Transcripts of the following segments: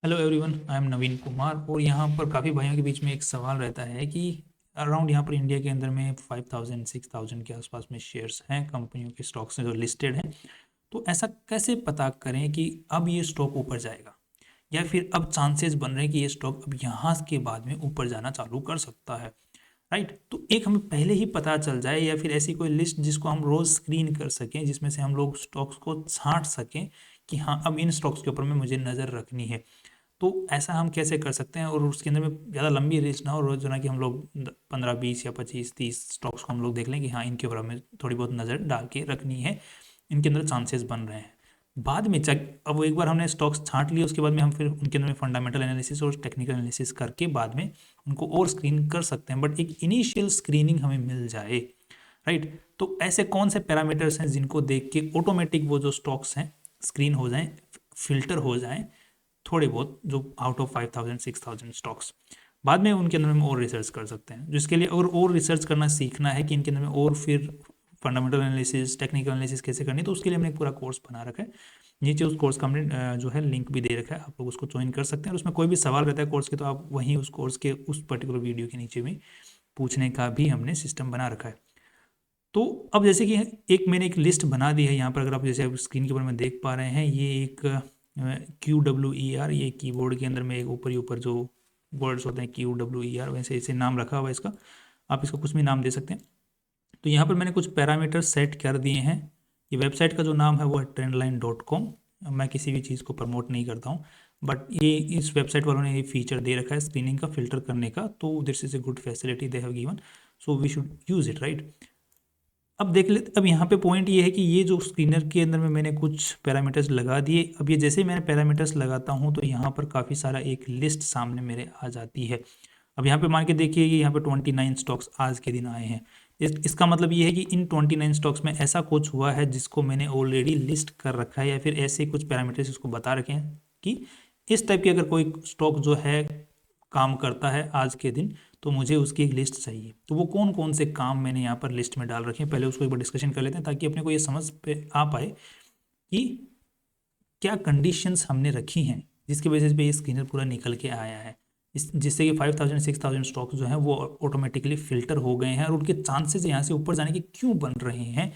Hello everyone, I am नवीन कुमार। और यहाँ पर काफ़ी भाइयों के बीच में एक सवाल रहता है कि अराउंड यहाँ पर इंडिया के अंदर में 5000 6000 के आसपास में शेयर्स हैं कंपनियों के स्टॉक्स जो लिस्टेड हैं। तो ऐसा कैसे पता करें कि अब ये स्टॉक ऊपर जाएगा या फिर अब चांसेस बन रहे हैं कि ये स्टॉक अब यहाँ के बाद में ऊपर जाना चालू कर सकता है। राइट, तो एक हमें पहले ही पता चल जाए या फिर ऐसी कोई लिस्ट जिसको हम रोज़ स्क्रीन कर सकें, जिसमें से हम लोग स्टॉक्स को छांट सकें कि हाँ अब इन स्टॉक्स के ऊपर में मुझे नज़र रखनी है। तो ऐसा हम कैसे कर सकते हैं और उसके अंदर में ज़्यादा लंबी लिस्ट ना हो, रोज जो ना कि हम लोग 15 20 या 25 30 स्टॉक्स को हम लोग देख लें कि हाँ इनके ऊपर हमें थोड़ी बहुत नज़र डाल के रखनी है, इनके अंदर चांसेस बन रहे हैं। बाद में चेक, अब एक बार हमने स्टॉक्स छांट लिए उसके बाद में हम फिर उनके अंदर में फंडामेंटल एनालिसिस और टेक्निकल एनालिसिस करके बाद में उनको और स्क्रीन कर सकते हैं, बट एक इनिशियल स्क्रीनिंग हमें मिल जाए। राइट, तो ऐसे कौन से पैरामीटर्स हैं जिनको देख के ऑटोमेटिक वो जो स्टॉक्स हैं स्क्रीन हो जाएं, फिल्टर हो जाएं थोड़े बहुत, जो आउट ऑफ 5000 6000 स्टॉक्स। बाद में उनके अंदर में और रिसर्च कर सकते हैं, जिसके लिए और रिसर्च करना सीखना है कि इनके अंदर में और फिर फंडामेंटल एनालिसिस टेक्निकल एनालिसिस कैसे करनी है, तो उसके लिए हमने एक पूरा कोर्स बना रखा है। नीचे उस कोर्स का हमने जो है लिंक भी दे रखा है, आप लोग उसको ज्वाइन कर सकते हैं। और उसमें कोई भी सवाल रहता है कोर्स के तो आप वहीं उस कोर्स के उस पर्टिकुलर वीडियो के नीचे में पूछने का भी हमने सिस्टम बना रखा है। तो अब जैसे कि एक मैंने एक लिस्ट बना दी है यहाँ पर, अगर आप जैसे स्क्रीन के ऊपर में देख पा रहे हैं, ये एक QWER, ये कीबोर्ड के अंदर में एक ऊपर ही ऊपर जो वर्ड्स होते हैं QWER, वैसे ऐसे नाम रखा हुआ है इसका, आप इसका कुछ भी नाम दे सकते हैं। तो यहाँ पर मैंने कुछ पैरामीटर सेट कर दिए हैं। ये वेबसाइट का जो नाम है वो है trendline.com। मैं किसी भी चीज़ को प्रमोट नहीं करता हूँ, बट ये इस वेबसाइट वालों ने ये फीचर दे रखा है स्क्रीनिंग का, फिल्टर करने का, तो this is a good facility they have given, so we should use it. Right, अब देख ले, अब यहाँ पे पॉइंट ये है कि ये जो स्क्रीनर के अंदर में मैंने कुछ पैरामीटर्स लगा दिए। अब ये जैसे मैंने पैरामीटर्स लगाता हूँ तो यहाँ पर काफ़ी सारा एक लिस्ट सामने मेरे आ जाती है। अब यहाँ पे मान के देखिए कि यहाँ पे 29 स्टॉक्स आज के दिन आए हैं। इसका मतलब ये है कि इन 29 स्टॉक्स में ऐसा कुछ हुआ है जिसको मैंने ऑलरेडी लिस्ट कर रखा है, या फिर ऐसे कुछ पैरामीटर्स इसको बता रखे हैं कि इस टाइप की अगर कोई स्टॉक जो है काम करता है आज के दिन, तो मुझे उसकी एक लिस्ट चाहिए। तो वो कौन कौन से काम मैंने यहाँ पर लिस्ट में डाल रखे हैं, पहले उसको एक बार डिस्कशन कर लेते हैं ताकि अपने को ये समझ पे आ पाए कि क्या कंडीशंस हमने रखी हैं जिसकी वजह से ये स्क्रीनर पूरा निकल के आया है, इस जिससे कि 5000 6000 स्टॉक्स जो हैं वो ऑटोमेटिकली फिल्टर हो गए हैं, और उनके चांसेस यहाँ से ऊपर जाने के क्यों बन रहे हैं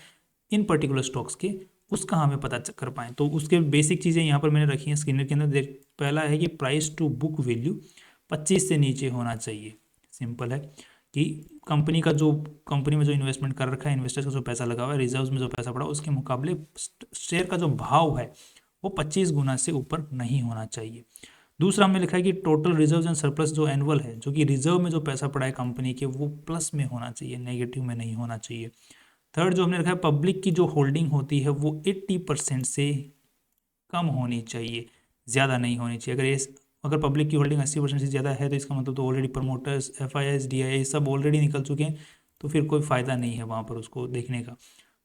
इन पर्टिकुलर स्टॉक्स के, उसका हमें पता कर पाएँ। तो उसके बेसिक चीज़ें यहाँ पर मैंने रखी हैं स्क्रीनर के अंदर। देख, पहला है कि प्राइस टू बुक वैल्यू 25 से नीचे होना चाहिए। सिंपल है कि कंपनी में जो इन्वेस्टमेंट कर रखा है, इन्वेस्टर्स का जो पैसा लगा हुआ है, रिजर्व्स में जो पैसा पड़ा, उसके मुकाबले शेयर का जो भाव है वो 25 गुना से ऊपर नहीं होना चाहिए। दूसरा हमने लिखा है कि टोटल रिजर्व एंड सरप्लस जो एनुअल है, जो कि रिजर्व में जो पैसा पड़ा है कंपनी के, वो प्लस में होना चाहिए, नेगेटिव में नहीं होना चाहिए। थर्ड जो हमने रखा है, पब्लिक की जो होल्डिंग होती है वो 80% से कम होनी चाहिए, ज़्यादा नहीं होनी चाहिए। अगर पब्लिक की होल्डिंग 80% से ज़्यादा है तो इसका मतलब तो ऑलरेडी प्रमोटर्स FIS DII सब ऑलरेडी निकल चुके हैं, तो फिर कोई फ़ायदा नहीं है वहाँ पर उसको देखने का।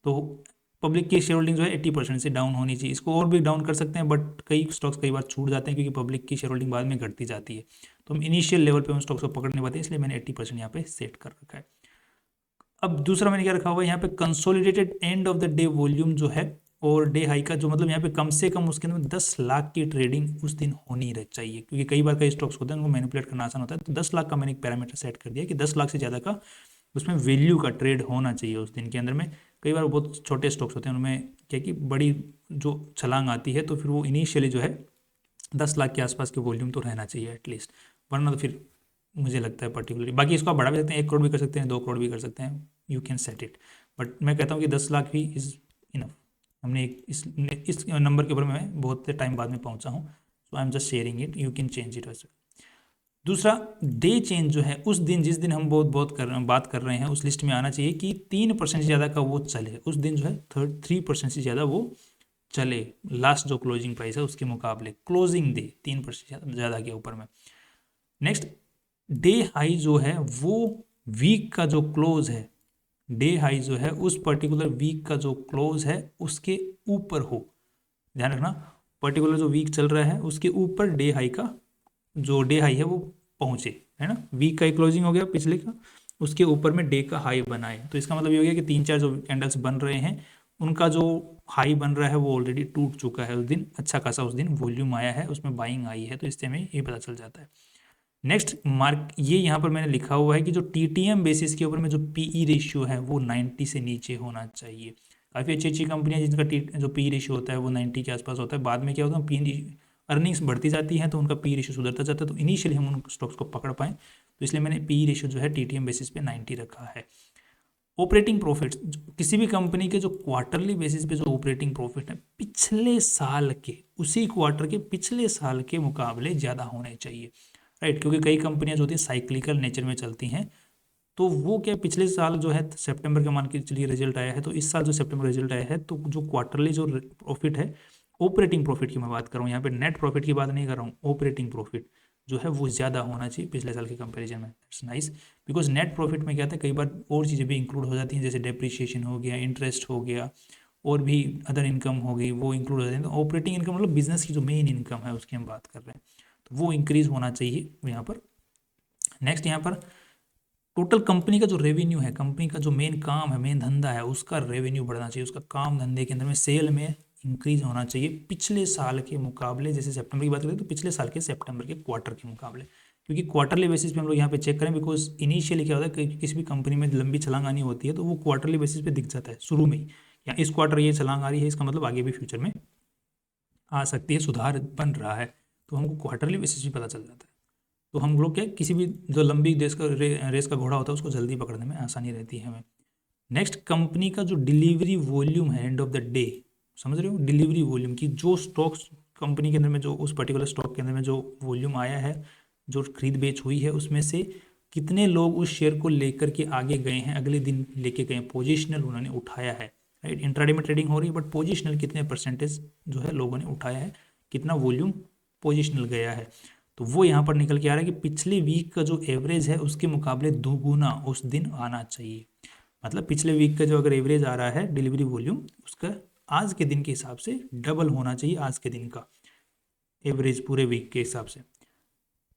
तो पब्लिक की शेयर होल्डिंग जो है 80% से डाउन होनी चाहिए। इसको और भी डाउन कर सकते हैं, बट कई स्टॉक्स कई बार छूट जाते हैं क्योंकि पब्लिक की शेयर होल्डिंग बाद में घटती जाती है, तो हम इनिशियल लेवल पे उन स्टॉक्स को पकड़ने पाते हैं, इसलिए मैंने 80% यहाँ पे सेट कर रखा है। अब दूसरा मैंने क्या रखा हुआ है यहाँ पे, consolidated end of the day volume जो है, और डे हाई का जो मतलब यहाँ पे कम से कम उसके अंदर 10 लाख की ट्रेडिंग उस दिन होनी रह चाहिए, क्योंकि कई बार कई स्टॉक्स होते हैं उनको मैनिपुलेट करना आसान होता है। तो 10 लाख का मैंने एक पैरामीटर सेट कर दिया कि 10 लाख से ज़्यादा का उसमें वैल्यू का ट्रेड होना चाहिए उस दिन के अंदर में। कई बार बहुत छोटे स्टॉक्स होते हैं उनमें क्या कि बड़ी जो छलांग आती है, तो फिर वो इनिशियली जो है 10 लाख के आसपास के वॉल्यूम तो रहना चाहिए एटलीस्ट, वरना तो फिर मुझे लगता है पर्टिकुलरली, बाकी इसको आप बढ़ा भी सकते हैं, 1 करोड़ भी कर सकते हैं, 2 करोड़ भी कर सकते हैं, you can set it, but मैं कहता हूँ कि 10 लाख भी इज़ इनफ। हमने इस नंबर के ऊपर मैं बहुत टाइम बाद में पहुँचा हूँ, so I am just sharing it, you can change it वैसे। दूसरा, डे चेंज जो है, उस दिन जिस दिन हम बात कर रहे हैं उस लिस्ट में आना चाहिए कि 3% से ज़्यादा का वो चले, उस दिन जो है 3% से ज़्यादा वो चले, लास्ट जो क्लोजिंग प्राइस है उसके मुकाबले क्लोजिंग डे 3% ज़्यादा के ऊपर में। नेक्स्ट, डे हाई जो है वो वीक का जो क्लोज है, डे हाई जो है उस पर्टिकुलर वीक का जो क्लोज है उसके ऊपर हो। ध्यान रखना, पर्टिकुलर जो वीक चल रहा है उसके ऊपर डे हाई का जो डे हाई है वो पहुंचे, है ना। वीक का एक क्लोजिंग हो गया पिछले का, उसके ऊपर में डे का हाई बनाए, तो इसका मतलब ये हो गया कि 3 4 जो कैंडल्स बन रहे हैं उनका जो हाई बन रहा है वो ऑलरेडी टूट चुका है उस दिन, अच्छा खासा उस दिन वॉल्यूम आया है, उसमें बाइंग आई है, तो इससे हमें ये पता चल जाता है। नेक्स्ट मार्क, ये यहाँ पर मैंने लिखा हुआ है कि जो टीटीएम बेसिस के ऊपर में जो पीई रेशियो है वो 90 से नीचे होना चाहिए। काफ़ी अच्छी अच्छी कंपनियां जिनका जो पी रेशियो होता है वो 90 के आसपास होता है, बाद में क्या होता है पी अर्निंग्स बढ़ती जाती हैं तो उनका पी रेशियो सुधरता जाता है, तो इनिशियली हम उन स्टॉक्स को पकड़ पाएँ, तो इसलिए मैंने पी रेशियो जो है टीटीएम बेसिस पे 90 रखा है। ऑपरेटिंग प्रॉफिट, किसी भी कंपनी के जो क्वार्टरली बेसिस पे जो ऑपरेटिंग प्रॉफिट है पिछले साल के, उसी क्वार्टर के पिछले साल के मुकाबले ज़्यादा होने चाहिए, राइट, क्योंकि कई कंपनियां जो होती हैं साइक्लिकल नेचर में चलती हैं, तो वो क्या पिछले साल जो है सितंबर के मान के चलिए रिजल्ट आया है, तो इस साल जो सितंबर रिजल्ट आया है तो जो क्वार्टरली जो प्रॉफिट है, ऑपरेटिंग प्रॉफिट की मैं बात कर रहा हूँ यहाँ पे, नेट प्रॉफिट की बात नहीं कर रहा हूँ, ऑपरेटिंग प्रॉफिट जो है वो ज़्यादा होना चाहिए पिछले साल के कंपैरिजन में। That's nice, because net profit में क्या था कई बार और चीज़ें भी इंक्लूड हो जाती हैं, जैसे डेप्रिसिएशन हो गया, इंटरेस्ट हो गया, और भी अदर इनकम हो गई, वो इंक्लूड हो जाती है। तो ऑपरेटिंग इनकम मतलब बिजनेस की जो मेन इनकम है उसकी हम बात कर रहे हैं, तो वो इंक्रीज होना चाहिए यहाँ पर। नेक्स्ट यहाँ पर टोटल कंपनी का जो रेवेन्यू है, कंपनी का जो मेन काम है, मेन धंधा है, उसका रेवेन्यू बढ़ना चाहिए, उसका काम धंधे के अंदर में सेल में इंक्रीज होना चाहिए पिछले साल के मुकाबले। जैसे सितंबर की बात करें तो पिछले साल के सितंबर के क्वार्टर के मुकाबले, क्योंकि क्वार्टरली बेसिस पे हम लोग यहाँ पे चेक करें, बिकॉज इनिशियली क्या होता है कि किसी भी कंपनी में लंबी छलांग आनी होती है तो वो क्वार्टरली बेसिस पे दिख जाता है शुरू में ही, या इस क्वार्टर ये छलांग आ रही है, इसका मतलब आगे भी फ्यूचर में आ सकती है, सुधार बन रहा है, तो हमको क्वार्टरली बेसिस भी पता चल जाता है। तो हम लोग क्या किसी भी जो लंबी रेस का घोड़ा होता है उसको जल्दी पकड़ने में आसानी रहती है हमें। नेक्स्ट, कंपनी का जो डिलीवरी वॉल्यूम है एंड ऑफ द डे, समझ रहे हो, डिलीवरी वॉल्यूम की जो स्टॉक्स कंपनी के अंदर में जो उस पर्टिकुलर स्टॉक के अंदर में जो वॉल्यूम आया है, जो खरीद बेच हुई है, उसमें से कितने लोग उस शेयर को लेकर के आगे गए हैं, अगले दिन लेके गए, पोजिशनल उन्होंने उठाया है, राइट। इंट्राडे में ट्रेडिंग हो रही है बट पोजिशनल कितने परसेंटेज जो है लोगों ने उठाया है, कितना वॉल्यूम पोजिशनल गया है, तो वो यहाँ पर निकल के आ रहा है कि पिछले वीक का जो एवरेज है उसके मुकाबले दोगुना उस दिन आना चाहिए। मतलब पिछले वीक का जो अगर एवरेज आ रहा है डिलीवरी वॉल्यूम, उसका आज के दिन के हिसाब से डबल होना चाहिए, आज के दिन का एवरेज पूरे वीक के हिसाब से।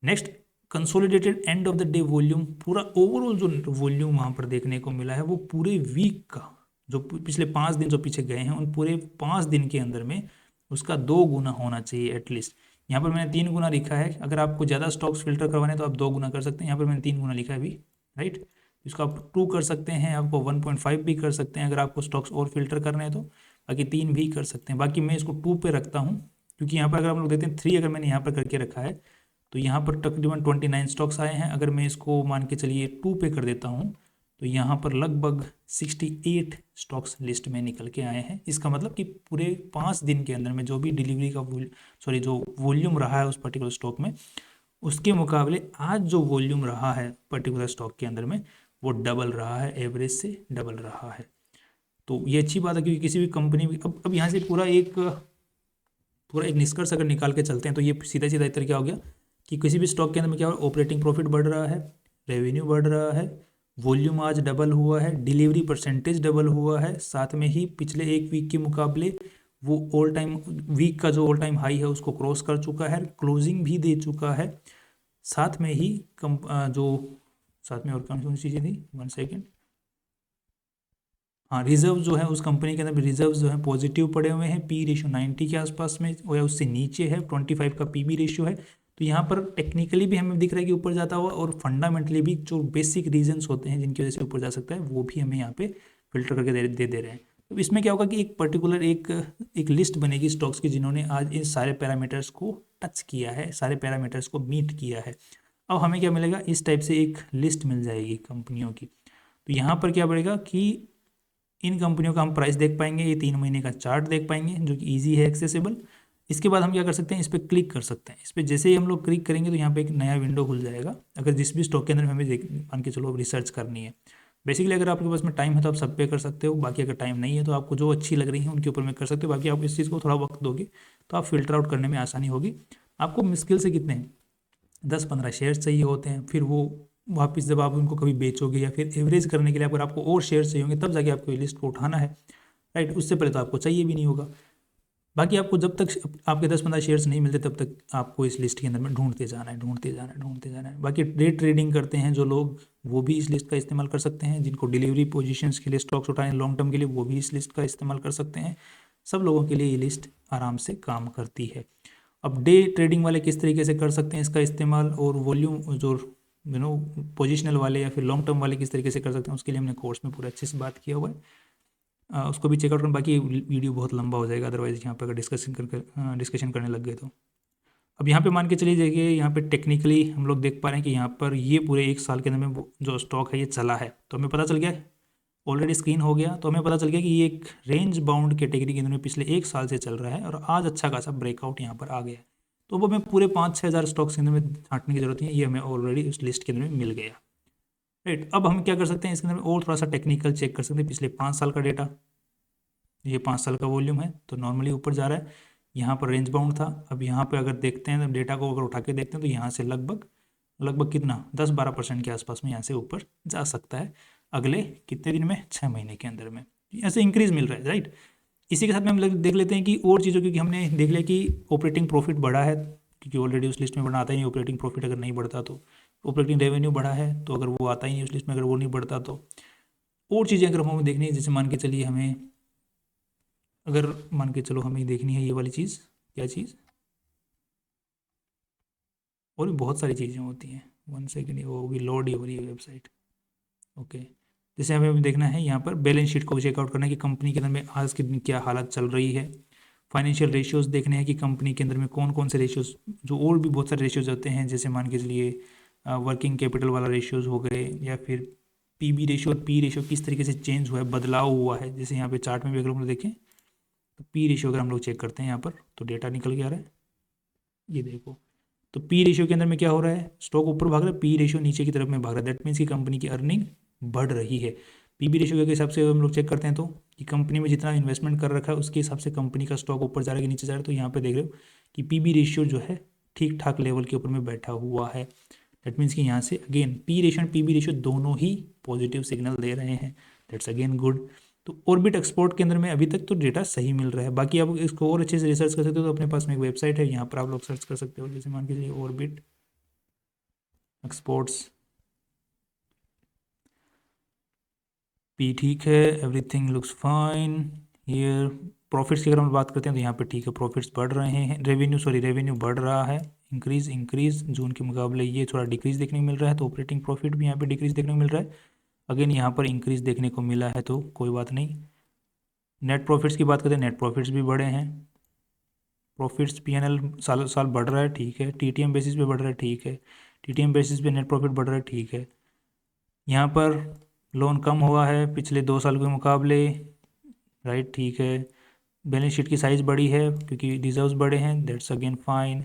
Next, consolidated end of the day volume, पूरा ओवरऑल जो वॉल्यूम वहाँ पर देखने को मिला है वो पूरे वीक का, जो पिछले 5 दिन जो पीछे गए हैं उन पूरे 5 दिन के अंदर में उसका 2 गुना होना चाहिए एटलीस्ट। यहाँ पर मैंने 3 गुना लिखा है, अगर आपको ज़्यादा स्टॉक्स फिल्टर करवाने तो आप 2 गुना कर सकते हैं, यहाँ पर मैंने 3 गुना लिखा है अभी, राइट। इसको आप 2 कर सकते हैं, आपको 1.5 भी कर सकते हैं अगर आपको स्टॉक्स और फिल्टर करने हैं तो, बाकी 3 भी कर सकते हैं। बाकी मैं इसको 2 पे रखता हूँ, क्योंकि यहाँ पर अगर हम लोग देखते हैं 3 अगर मैंने यहाँ पर करके रखा है तो यहाँ पर तकरीबन 29 स्टॉक्स आए हैं, अगर मैं इसको मान के चलिए 2 पे कर देता हूँ तो यहाँ पर लगभग 68 स्टॉक्स लिस्ट में निकल के आए हैं। इसका मतलब कि पूरे 5 दिन के अंदर में जो भी डिलीवरी का जो वॉल्यूम रहा है उस पर्टिकुलर स्टॉक में, उसके मुकाबले आज जो वॉल्यूम रहा है पर्टिकुलर स्टॉक के अंदर में वो डबल रहा है, एवरेज से डबल रहा है। तो ये अच्छी बात है, क्योंकि किसी भी कंपनी में अब यहाँ से पूरा एक निष्कर्ष अगर निकाल के चलते हैं तो ये सीधा सीधा इतना क्या हो गया कि किसी भी स्टॉक के अंदर में क्या हो, ऑपरेटिंग प्रॉफिट बढ़ रहा है, रेवेन्यू बढ़ रहा है, वॉल्यूम आज डबल हुआ है, डिलीवरी परसेंटेज डबल हुआ है, साथ में ही पिछले एक वीक के मुकाबले वो ऑल टाइम वीक का जो ऑल टाइम हाई है उसको क्रॉस कर चुका है, क्लोजिंग भी दे चुका है, साथ में ही जो साथ में और कौन सी चीज़ें थी, 1 सेकेंड, हाँ, रिजर्व जो है उस कंपनी के अंदर भी रिजर्व जो है पॉजिटिव पड़े हुए हैं, पी रेशियो 90 के आसपास में या उससे नीचे है, 25 का पी बी रेशियो है, तो यहाँ पर टेक्निकली भी हमें दिख रहा है कि ऊपर जाता हुआ, और फंडामेंटली भी जो बेसिक रीजंस होते हैं जिनकी वजह से ऊपर जा सकता है वो भी हमें यहाँ पे फिल्टर करके दे रहे हैं। तो इसमें क्या होगा कि एक पर्टिकुलर एक लिस्ट बनेगी स्टॉक्स की जिन्होंने आज इन सारे पैरामीटर्स को टच किया है, सारे पैरामीटर्स को मीट किया है। अब हमें क्या मिलेगा, इस टाइप से एक लिस्ट मिल जाएगी कंपनियों की। तो यहाँ पर क्या बढ़ेगा कि इन कंपनियों का हम प्राइस देख पाएंगे, ये 3 महीने का चार्ट देख पाएंगे जो कि ईजी है, एक्सेसिबल। इसके बाद हम क्या कर सकते हैं, इस पर क्लिक कर सकते हैं। इस पर जैसे ही हम लोग क्लिक करेंगे तो यहाँ पे एक नया विंडो खुल जाएगा, अगर जिस भी स्टॉक के अंदर हमें मान के चलो रिसर्च करनी है। बेसिकली अगर आपके पास में टाइम है तो आप सब पे कर सकते हो, बाकी अगर टाइम नहीं है तो आपको जो अच्छी लग रही है उनके ऊपर में कर सकते हो। बाकी आप इस चीज़ को थोड़ा वक्त दोगे तो आप फिल्टर आउट करने में आसानी होगी। आपको मुश्किल से कितने 10-15 शेयर चाहिए होते हैं, फिर वो वापस जब आप उनको कभी बेचोगे या फिर एवरेज करने के लिए अगर आपको और शेयर चाहिए होंगे तब जाके आपको ये लिस्ट को उठाना है, राइट। उससे पहले तो आपको चाहिए भी नहीं होगा। बाकी आपको जब तक आपके 10-15 शेयर्स नहीं मिलते तब तक आपको इस लिस्ट के अंदर में ढूंढते जाना है, ढूंढते जाना है, ढूंढते जाना है। बाकी डे ट्रेडिंग करते हैं जो लोग, वो भी इस लिस्ट का इस्तेमाल कर सकते हैं। जिनको डिलीवरी पोजीशंस के लिए स्टॉक्स उठाने लॉन्ग टर्म के लिए, वो भी इस लिस्ट का इस्तेमाल कर सकते हैं। सब लोगों के लिए ये लिस्ट आराम से काम करती है। अब डे ट्रेडिंग वाले किस तरीके से कर सकते हैं इसका इस्तेमाल, और वॉल्यूम जो पोजिशनल वाले या फिर लॉन्ग टर्म वाले किस तरीके से कर सकते हैं, उसके लिए हमने कोर्स में पूरा अच्छे से बात किया हुआ है। उसको भी चेकआउट करें। बाकी वीडियो बहुत लंबा हो जाएगा अदरवाइज यहाँ पर अगर डिस्कशन करने लग गए तो। अब यहाँ पे मान के चलिए, देखिए यहाँ पे टेक्निकली हम लोग देख पा रहे हैं कि यहाँ पर ये पूरे 1 साल के अंदर में जो स्टॉक है ये चला है, तो हमें पता चल गया, ऑलरेडी स्क्रीन हो गया, तो हमें पता चल गया कि ये एक रेंज बाउंड कैटेगरी के अंदर में पिछले 1 साल से चल रहा है और आज अच्छा खासा ब्रेकआउट यहाँ पर आ गया है। तो अब हमें पूरे 5-6 हज़ार स्टॉक्स के अंदर में छांटने की जरूरत है, ये हमें ऑलरेडी उस लिस्ट के अंदर में मिल गया। राइट, अब हम क्या कर सकते हैं इसके अंदर में और थोड़ा सा टेक्निकल चेक कर सकते हैं। पिछले 5 साल का डेटा, ये 5 साल का वॉल्यूम है, तो नॉर्मली ऊपर जा रहा है। यहाँ पर रेंज बाउंड था। अब यहाँ पे अगर देखते हैं तो डेटा को अगर उठा के देखते हैं तो यहाँ से लगभग कितना 10-12% के आसपास में यहाँ से ऊपर जा सकता है अगले कितने दिन में, 6 महीने के अंदर में ऐसे इंक्रीज मिल रहा है। राइट, इसी के साथ में हम देख लेते हैं कि और चीज़ों, क्योंकि हमने देख लिया कि ऑपरेटिंग प्रॉफिट बढ़ा है, क्योंकि ऑलरेडी उस लिस्ट में बढ़ा आता ही नहीं ऑपरेटिंग प्रॉफिट अगर नहीं बढ़ता तो। ऑपरेटिंग रेवेन्यू बढ़ा है, तो अगर वो आता ही नहीं उस लिस्ट में, अगर वो नहीं बढ़ता तो। और चीज़ें अगर हमें देखनी है, जैसे मान के चलिए हमें, अगर मान के चलो हमें देखनी है ये वाली चीज़, क्या चीज़, और भी बहुत सारी चीज़ें होती हैं। 1 सेकेंड, वो भी लोड ही हो रही है वेबसाइट। ओके, जैसे हमें देखना है यहाँ पर बैलेंस शीट को चेकआउट करना है कि कंपनी के अंदर में आज के दिन क्या हालत चल रही है। फाइनेंशियल रेशियोज देखने हैं कि कंपनी के अंदर में कौन कौन से रेशियोज, जो और भी बहुत सारे रेशियोज होते हैं, जैसे मान के चलिए वर्किंग कैपिटल वाला रेशियोज हो गए, या फिर पीबी रेशियो और पी रेशियो किस तरीके से चेंज हुआ है, बदलाव हुआ है। जैसे यहाँ पे चार्ट में भी अगर हम लोग देखें तो पी रेशियो अगर हम लोग चेक करते हैं यहाँ पर, तो डेटा निकल के आ रहा है, ये देखो। तो पी रेशियो के अंदर में क्या हो रहा है, स्टॉक ऊपर भाग रहा है, पी रेशियो नीचे की तरफ में भाग रहा है। दैट मीन्स की कंपनी की अर्निंग बढ़ रही है। पीबी रेशियो के हिसाब से हम लोग चेक करते हैं तो कि कंपनी में जितना इन्वेस्टमेंट कर रखा है उसके हिसाब से कंपनी का स्टॉक ऊपर जा रहा है कि नीचे जा रहा है। तो यहाँ पे देख रहे हो कि पीबी रेशियो जो है ठीक ठाक लेवल के ऊपर में बैठा हुआ है। दैट मीन्स कि यहाँ से again P ratio and PB ratio दोनों ही पॉजिटिव सिग्नल दे रहे हैं। That's again good. तो ऑर्बिट एक्सपोर्ट के अंदर में अभी तक तो डेटा सही मिल रहा है। बाकी आप इसको और अच्छे से रिसर्च कर सकते हो, तो अपने पास में एक वेबसाइट है, यहाँ पर आप लोग सर्च कर सकते हो। जैसे मान के चलिए ऑर्बिट एक्सपोर्ट्स पी, ठीक है, everything looks fine here. Profits की अगर हम बात करते हैं तो यहाँ पे ठीक है, प्रॉफिट्स बढ़ रहे हैं। रेवेन्यू बढ़ रहा है, इंक्रीज जून के मुकाबले ये थोड़ा डिक्रीज देखने को मिल रहा है। तो ऑपरेटिंग प्रॉफिट भी यहाँ पे डिक्रीज देखने को मिल रहा है। अगेन यहाँ पर इंक्रीज देखने को मिला है, तो कोई बात नहीं। नेट प्रॉफिट्स की बात करते हैं, नेट प्रॉफिट्स भी बढ़े हैं। प्रॉफिट्स पीएनएल साल साल बढ़ रहा है, ठीक है। टीटीएम बेसिस पे बढ़ रहा है, ठीक है। टीटीएम बेसिस पे नेट प्रॉफिट बढ़ रहा है, ठीक है। यहाँ पर लोन कम हुआ है पिछले 2 साल के मुकाबले, राइट, ठीक है। बैलेंस शीट की साइज़ बड़ी है क्योंकि रिजर्व्स बड़े हैं, दैट्स अगेन फाइन।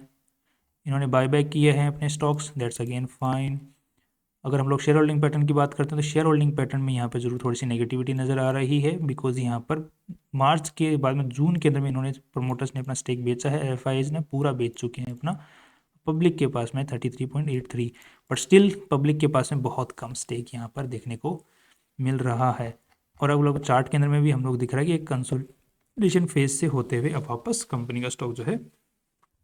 इन्होंने बायबैक किए हैं अपने स्टॉक्स, दैट्स अगेन फाइन। अगर हम लोग शेयर होल्डिंग पैटर्न की बात करते हैं तो शेयर होल्डिंग पैटर्न में यहाँ पर जरूर थोड़ी सी नेगेटिविटी नज़र आ रही है, बिकॉज यहाँ पर मार्च के बाद में जून के अंदर में इन्होंने, प्रमोटर्स ने अपना स्टेक बेचा है, एफआईज ने पूरा बेच चुके हैं अपना। पब्लिक के पास में 33.83, बट स्टिल पब्लिक के पास में बहुत कम स्टेक यहाँ पर देखने को मिल रहा है। और अब लोग चार्ट के अंदर में भी हम लोग दिख रहा है कि एक कंसोलिडेशन फेज से होते हुए अब वापस कंपनी का स्टॉक जो है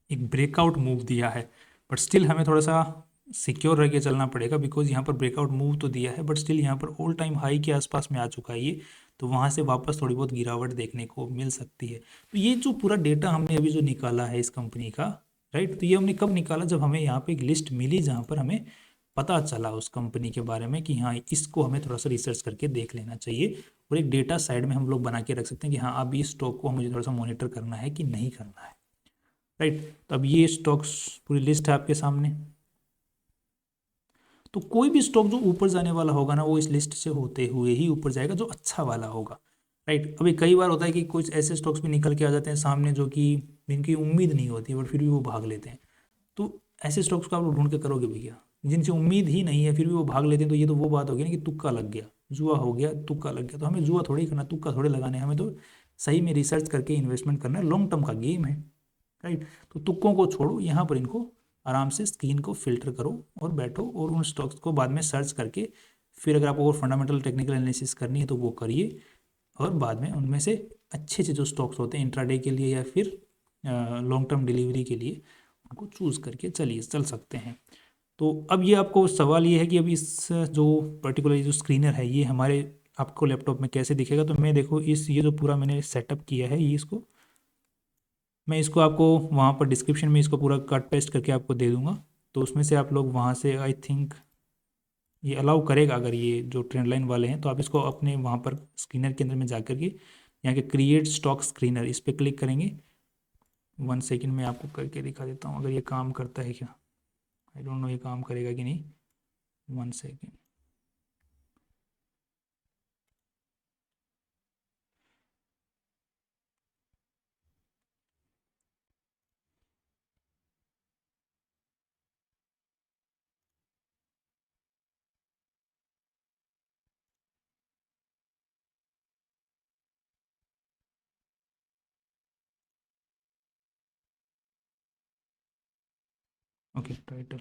एक ब्रेकआउट मूव दिया है। बट स्टिल हमें थोड़ा सा सिक्योर रह के चलना पड़ेगा, बिकॉज यहाँ पर ब्रेकआउट मूव तो दिया है बट स्टिल यहाँ पर ऑल टाइम हाई के आसपास में आ चुका है ये, तो वहाँ से वापस थोड़ी बहुत गिरावट देखने को मिल सकती है। तो ये जो पूरा डेटा हमने अभी जो निकाला है इस कंपनी का, राइट, तो ये हमने कब निकाला, जब हमें यहाँ पे एक लिस्ट मिली जहाँ पर हमें पता चला उस कंपनी के बारे में कि हाँ इसको हमें थोड़ा सा रिसर्च करके देख लेना चाहिए, और एक डेटा साइड में हम लोग बना के रख सकते हैं कि हाँ अब इस स्टॉक को मुझे थोड़ा सा मॉनिटर करना है कि नहीं करना है। राइट, तो अब ये स्टॉक्स पूरी लिस्ट है आपके सामने। तो कोई भी स्टॉक जो ऊपर जाने वाला होगा ना, वो इस लिस्ट से होते हुए ही ऊपर जाएगा, जो अच्छा वाला होगा। राइट, अभी कई बार होता है कि कुछ ऐसे स्टॉक्स भी निकल के आ जाते हैं सामने जो कि जिनकी उम्मीद नहीं होती बट फिर भी वो भाग लेते हैं। तो ऐसे स्टॉक्स को आप लोग ढूंढ के करोगे भैया, जिनसे उम्मीद ही नहीं है फिर भी वो भाग लेते हैं, तो ये तो वो बात होगी ना कि तुक्का लग गया, जुआ हो गया, तुक्का लग गया। तो हमें जुआ थोड़ी करना, तुक्का थोड़े लगाने, हमें तो सही में रिसर्च करके इन्वेस्टमेंट करना है, लॉन्ग टर्म का गेम है। राइट, तो तुक्कों को छोड़ो, यहाँ पर इनको आराम से स्क्रीन को फिल्टर करो और बैठो, और उन स्टॉक्स को बाद में सर्च करके फिर अगर आपको और फंडामेंटल टेक्निकल एनालिसिस करनी है तो वो करिए, और बाद में उनमें से अच्छे से जो स्टॉक्स होते हैं इंट्राडे के लिए या फिर लॉन्ग टर्म डिलीवरी के लिए, उनको चूज़ करके चलिए चल सकते हैं। तो अब ये आपको सवाल ये है कि अब इस जो पर्टिकुलर जो स्क्रीनर है ये हमारे आपको लैपटॉप में कैसे दिखेगा। तो मैं देखो इस ये जो पूरा मैंने सेटअप किया है ये इसको मैं इसको आपको वहाँ पर डिस्क्रिप्शन में इसको पूरा कट पेस्ट करके आपको दे दूँगा। तो उसमें से आप लोग वहाँ से आई थिंक ये अलाउ करेगा, अगर ये जो ट्रेंड लाइन वाले हैं तो आप इसको अपने वहाँ पर स्क्रीनर के अंदर में जा करके यहाँ के क्रिएट स्टॉक स्क्रीनर इस पर क्लिक करेंगे। 1 सेकेंड में आपको करके दिखा देता हूँ अगर ये काम करता है क्या। आई डोंट नो ये काम करेगा कि नहीं। 1 second. Okay title.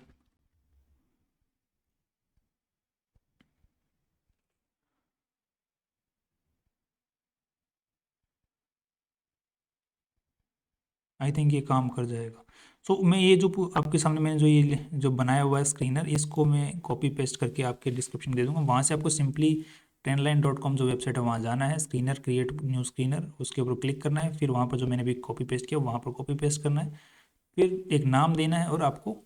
I think ये काम कर जाएगा। सो मैं ये जो आपके सामने मैंने जो ये जो बनाया हुआ है स्क्रीनर इसको मैं कॉपी पेस्ट करके आपके डिस्क्रिप्शन में दे दूंगा। वहाँ से आपको सिंपली trendline.com जो वेबसाइट है वहाँ जाना है, स्क्रीनर क्रिएट न्यू स्क्रीनर उसके ऊपर क्लिक करना है, फिर वहाँ पर जो मैंने भी कॉपी पेस्ट किया वहाँ पर कॉपी पेस्ट करना है, फिर एक नाम देना है और आपको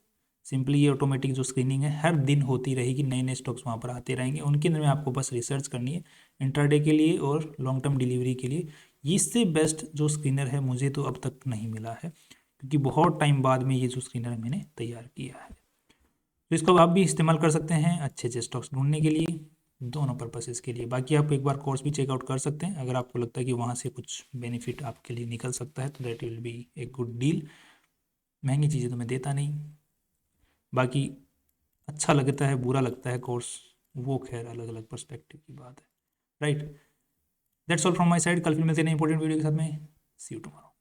सिंपली ये ऑटोमेटिक जो स्क्रीनिंग है हर दिन होती रहेगी, नए नए स्टॉक्स वहाँ पर आते रहेंगे, उनके अंदर में आपको बस रिसर्च करनी है इंट्राडे के लिए और लॉन्ग टर्म डिलीवरी के लिए। इससे बेस्ट जो स्क्रीनर है मुझे तो अब तक नहीं मिला है, क्योंकि बहुत टाइम बाद में ये जो स्क्रीनर मैंने तैयार किया है। तो इसको आप भी इस्तेमाल कर सकते हैं अच्छे अच्छे स्टॉक्स ढूंढने के लिए, दोनों पर्पसेस के लिए। बाकी आप एक बार कोर्स भी चेकआउट कर सकते हैं अगर आपको लगता है कि वहाँ से कुछ बेनिफिट आपके लिए निकल सकता है, तो that will be a good deal. महंगी चीज़ें तो मैं देता नहीं, बाकी अच्छा लगता है बुरा लगता है कोर्स, वो खैर अलग अलग पर्सपेक्टिव की बात है। Right, that's all from my side. कल फिर मिलते हैं इंपॉर्टेंट वीडियो के साथ में। सी यू टुमारो।